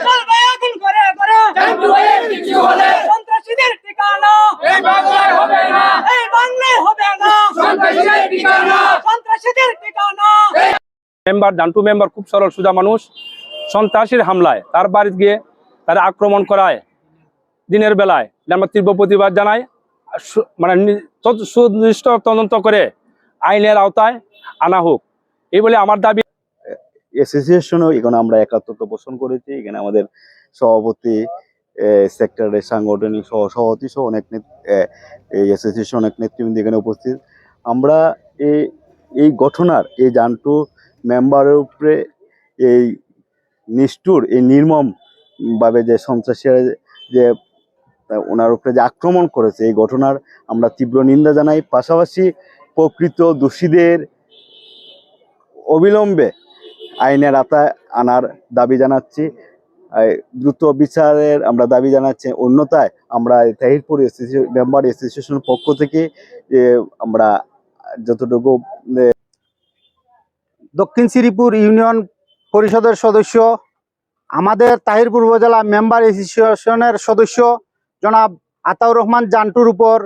চলবে আগুন করে করে সন্ত্রাসীদের ঠিকানা এই বাংলায় হবে না সন্ত্রাসীদের ঠিকানা। মেম্বার জান্টু মেম্বার খুব সরল সুজা মানুষ। সন্ত্রাসীর হামলায় তার বাড়িতে গিয়ে তারা আক্রমণ করায় দিনের বেলায় আমরা তীব্র প্রতিবাদ জানাই। মানে সুনির্দিষ্ট তদন্ত করে আইনের আওতায় আনা হোক এই বলে আমার দাবি। অ্যাসোসিয়েশনও এখানে আমরা একাত্মতা পোষণ করেছি। এখানে আমাদের সভাপতি, সেক্টরের সাংগঠনিক সভাপতি সহ অনেক এই অ্যাসোসিয়েশন অনেক নেতৃবৃন্দ এখানে উপস্থিত। আমরা এই ঘটনার এই জান্টু মেম্বারের উপরে এই নিষ্ঠুর এই নির্মম ভাবে যে সন্ত্রাসীরা যে ওনার উপরে যে আক্রমণ করেছে এই ঘটনার আমরা তীব্র নিন্দা জানাই। পাশাপাশি প্রকৃত দোষীদের অবিলম্বে আইনের আওতায় আনার দাবি জানাচ্ছি। দ্রুত বিচারের আমরা দাবি জানাচ্ছি। অন্যথায় আমরা তাহিরপুর মেম্বার অ্যাসোসিয়েশনের পক্ষ থেকে আমরা যতটুকু দক্ষিণ শ্রীপুর ইউনিয়ন পরিষদের সদস্য, আমাদের তাহিরপুর উপজেলা মেম্বার অ্যাসোসিয়েশনের সদস্য জনাব আতাউর রহমান জান্টুর উপর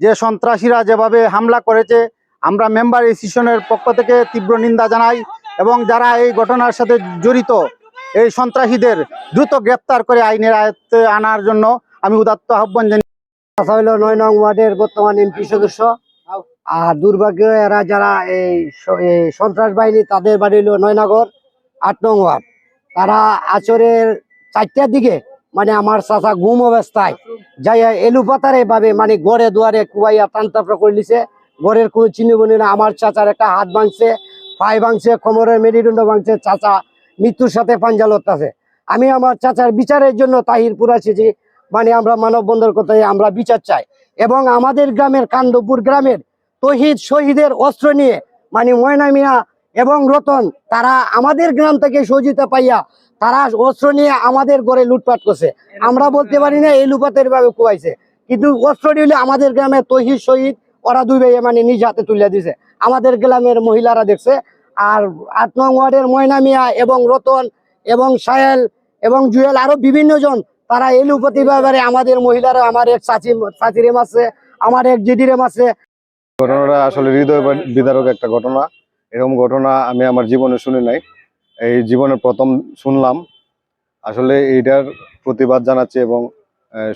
যে সন্ত্রাসীরা যেভাবে হামলা করেছে, আমরা মেম্বার অ্যাসোসিয়েশনের পক্ষ থেকে তীব্র নিন্দা জানাই এবং যারা এই ঘটনার সাথে জড়িত এই সন্ত্রাসীদের দ্রুত গ্রেপ্তার করে আইনের আয়ত্তে আনার জন্য আমি উদাত্ত আহ্বান জানাই। 9 নং ওয়ার্ডের বর্তমান এমপি সদস্য। আর দুর্ভাগ্য এরা যারা এই সন্ত্রাস বাহিনী, তাদের বাড়ি হলো নয়নগর 8 নং ওয়ার্ড। তারা আচরের 4টার দিকে মানে আমার চাচা ঘুম অবস্থায় যাই এলুপাতারে ভাবে মানে গড়ে দুয়ারে কুয়াইয়া টানতাপড়া করে লিছে। গড়ের কোনো চিহ্ন বনি না। আমার চাচার একটা হাত ভাঙছে, পায়ে ভাঙছে, কোমরের মেরুদণ্ড ভাঙছে। চাচা মৃত্যুর সাথে পাঞ্জালত আছে। আমি আমার চাচার বিচারের জন্য তাহিরপুর আসিছি। মানে আমরা মানববন্ধন করতে আমরা বিচার চাই এবং আমাদের গ্রামের কান্দপুর গ্রামের তহিদ শহীদের অস্ত্র নিয়ে মানে ময়না মিয়া এবং রতন তারা আমাদের গ্রাম থেকে সহযোগিতা পাইয়া তারা অস্ত্র নিয়ে আমাদের ঘরে লুটপাট করছে। আমরা বলতে পারি না এই লুপাতের ভাবে কুয়াইছে, কিন্তু অস্ত্রটি হলে আমাদের গ্রামের তহিদ শহীদ ওরা দুই ভাই মানে নিজ হাতে তুলে দিছে। আমাদের গ্রামের মহিলারা দেখছে। আর 8 নং ওয়ার্ডের ময়না মিয়া এবং রতন এবং সাহেল এবং জুয়েল আরো বিভিন্ন জন তারা এই লুপাতি ব্যাপারে আমাদের মহিলারা, আমার এক চাচিরে মারছে, আমার এক জিডিরে মারছে। ঘটনাটা আসলে হৃদয় বিদারক একটা ঘটনা। এরকম ঘটনা আমি আমার জীবনে শুনি নাই, এই জীবনে প্রথম শুনলাম। আসলে এইটার প্রতিবাদ জানাচ্ছি এবং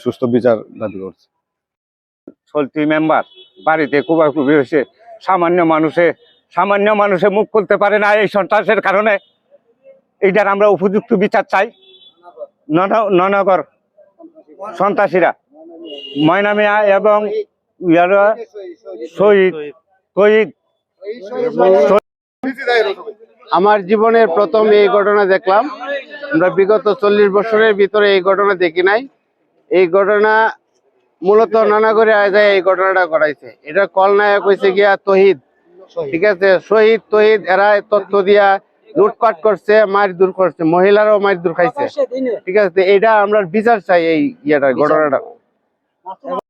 সুস্থ বিচার দাবি করছি। চলতি মেম্বার বাড়িতে কুবাকুবি হয়েছে, সামান্য মানুষে মুখ খুলতে পারে না এই সন্ত্রাসের কারণে। এইটার আমরা উপযুক্ত বিচার চাই। নয়নগর সন্ত্রাসীরা ময়না মিয়া এবং শহীদ আমার জীবনের প্রথম এই ঘটনা দেখলাম। আমরা বিগত 40 বছরের ভিতরে এই ঘটনা দেখি নাই। এই ঘটনা মূলত নানাগরে আয় এই ঘটনাটা ঘটাইছে। এটা কলনায়ক হয়েছে গিয়া তহিদ, ঠিক আছে, শহীদ তহিদ। এরা তথ্য দিয়া লুটপাট করছে, মারধর করছে, মহিলারাও মারধর খাইছে, ঠিক আছে। এটা আমরা বিচার চাই এই ঘটনাটা।